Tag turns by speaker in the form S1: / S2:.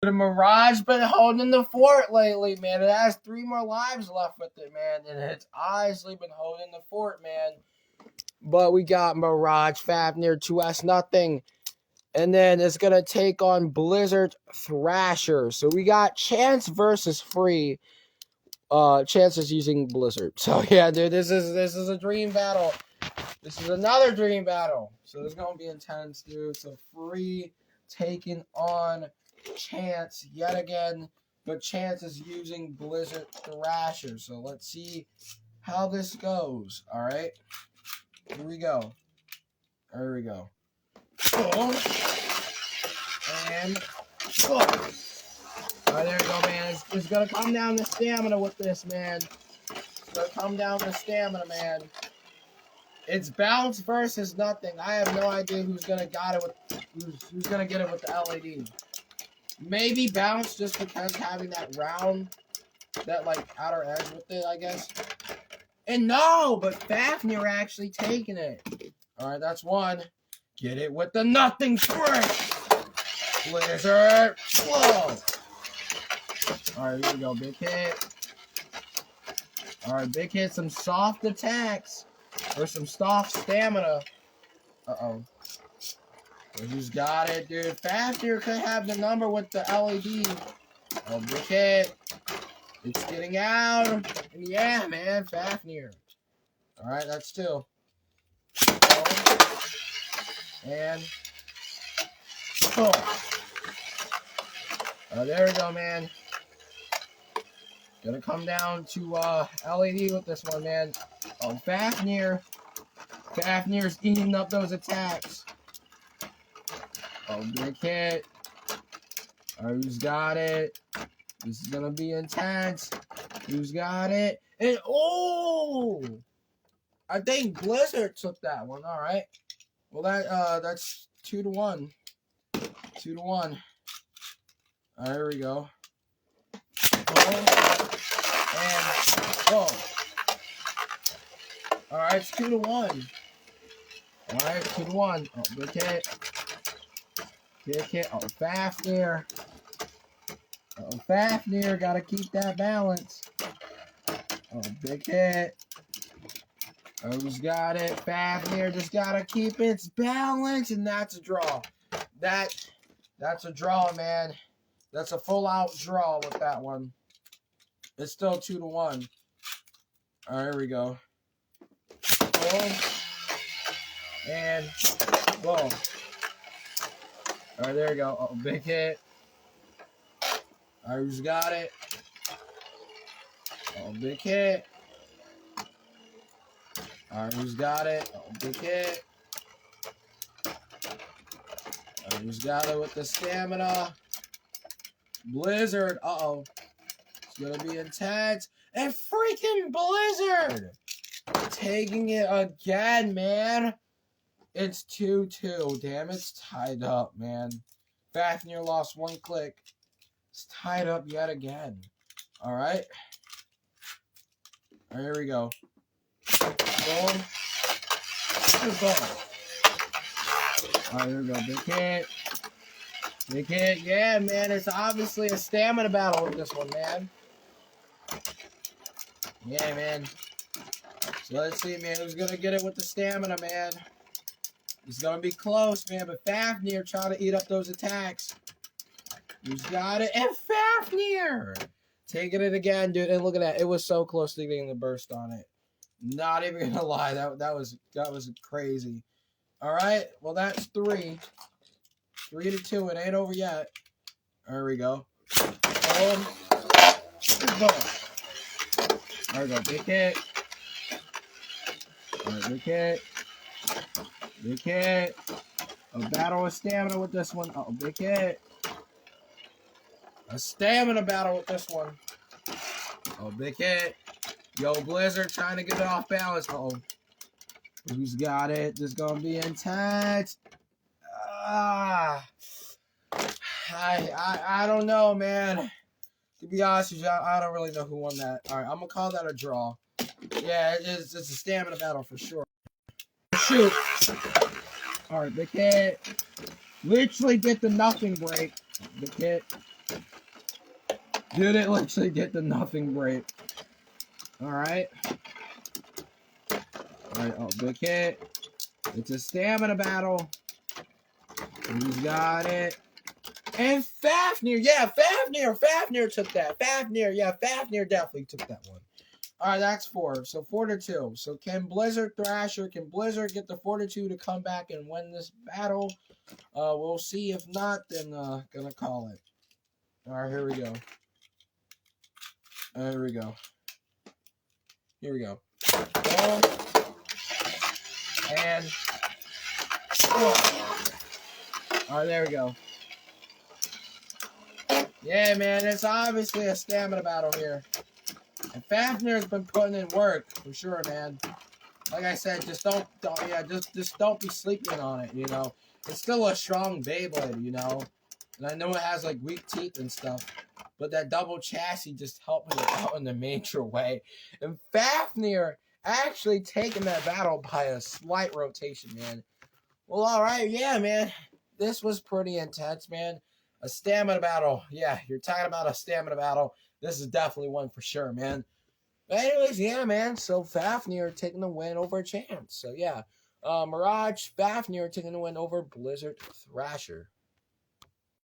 S1: The Mirage been holding the fort lately, man. It has 3 more lives left with it, man. And it's honestly been holding the fort, man. But we got Mirage Fafnir 2S nothing. And then it's going to take on Blizzard Thrasher. So we got Chance versus Free. Chance is using Blizzard. So yeah, dude, this is a dream battle. This is another dream battle. So it's going to be intense, dude. So Free taking on Chance yet again. But Chance is using Blizzard Thrasher. So let's see how this goes. Alright. Here we go. There we go. Boom. And boom. Alright, there we go, man. It's going to come down to stamina with this, man. It's going to come down to stamina, man. It's bounce versus nothing. I have no idea who's going to got it with who's going to get it with the LED. Maybe bounce just because having that round, that like outer edge with it, I guess. And no, but Fafnir actually taking it. Alright, that's one. Get it with the nothing trick. Blizzard. Whoa. Alright, here we go. Big hit. Alright, big hit. Some soft attacks. Or some soft stamina. Uh-oh. Who's got it, dude? Fafnir could have the number with the LED. Oh, big hit. It's getting out. And yeah, man, Fafnir. Alright, that's two. Oh. And boom. Oh, there we go, man. Gonna come down to LED with this one, man. Oh, Fafnir. Fafnir's eating up those attacks. Oh, big hit. Alright, who's got it? This is gonna be intense. Who's got it? And oh! I think Blizzard took that one. Alright. Well, that's 2-1. 2-1. Alright, here we go. Oh. And whoa. Alright, it's 2-1. Alright, 2-1. Oh, big hit. Big hit. Oh, Fafnir. Oh, Fafnir. Gotta keep that balance. Oh, big hit. Oh, who's got it? Fafnir just gotta keep its balance, and that's a draw. That's a draw, man. That's a full-out draw with that one. It's still 2-1. All right, here we go. Boom. And boom. All right, there we go. Oh, big hit. All right, who's got it? Oh, big hit. All right, who's got it? Oh, big hit. All right, who's got it with the stamina? Blizzard. Uh-oh. It's going to be intense. And freaking Blizzard taking it again, man. It's 2-2. Damn, it's tied up, man. Fafnir lost one click. It's tied up yet again. All right. All right, here we go. Boom. Boom. All right, here we go. Big hit. Big hit. Yeah, man. It's obviously a stamina battle with this one, man. Yeah, man. So let's see, man. Who's going to get it with the stamina, man? It's going to be close, man. But Fafnir trying to eat up those attacks. Who's got it? And Fafnir! Taking it again, dude. And look at that. It was so close to getting the burst on it. Not even going to lie. That was crazy. All right. Well, that's 3. 3-2. It ain't over yet. There we go. Boom. Boom. There we go. Big hit. All right, big hit. Big hit. A battle of stamina with this one. Oh, big hit. A stamina battle with this one. Oh, big hit. Yo, Blizzard trying to get it off balance. Uh-oh. Who's got it? This is going to be intense. I don't know, man. To be honest with you, I don't really know who won that. All right, I'm going to call that a draw. Yeah, it's a stamina battle for sure. Shoot. All right, big hit. Literally get the nothing break. Big hit. Dude, it literally get the nothing break. Alright. Alright, oh, big hit. It's a stamina battle. He's got it. And Fafnir, yeah, Fafnir took that. Fafnir definitely took that one. Alright, that's 4. So 4-2. So can Blizzard Thrasher, can Blizzard get the fortitude to come back and win this battle? We'll see. If not, then gonna call it. Alright, here we go. Here we go. Here we go. Oh. And oh. Alright, there we go. Yeah, man, it's obviously a stamina battle here. And Fafnir's been putting in work for sure, man. Like I said, just don't be sleeping on it, you know. It's still a strong Beyblade, you know. And I know it has like weak teeth and stuff, but that double chassis just helped me out in a major way. And Fafnir actually taking that battle by a slight rotation, man. Well, all right, yeah, man. This was pretty intense, man. A stamina battle. Yeah, you're talking about a stamina battle. This is definitely one for sure, man. But anyways, yeah, man. So Fafnir taking the win over Chance. So yeah, Mirage, Fafnir taking the win over Blizzard Thrasher.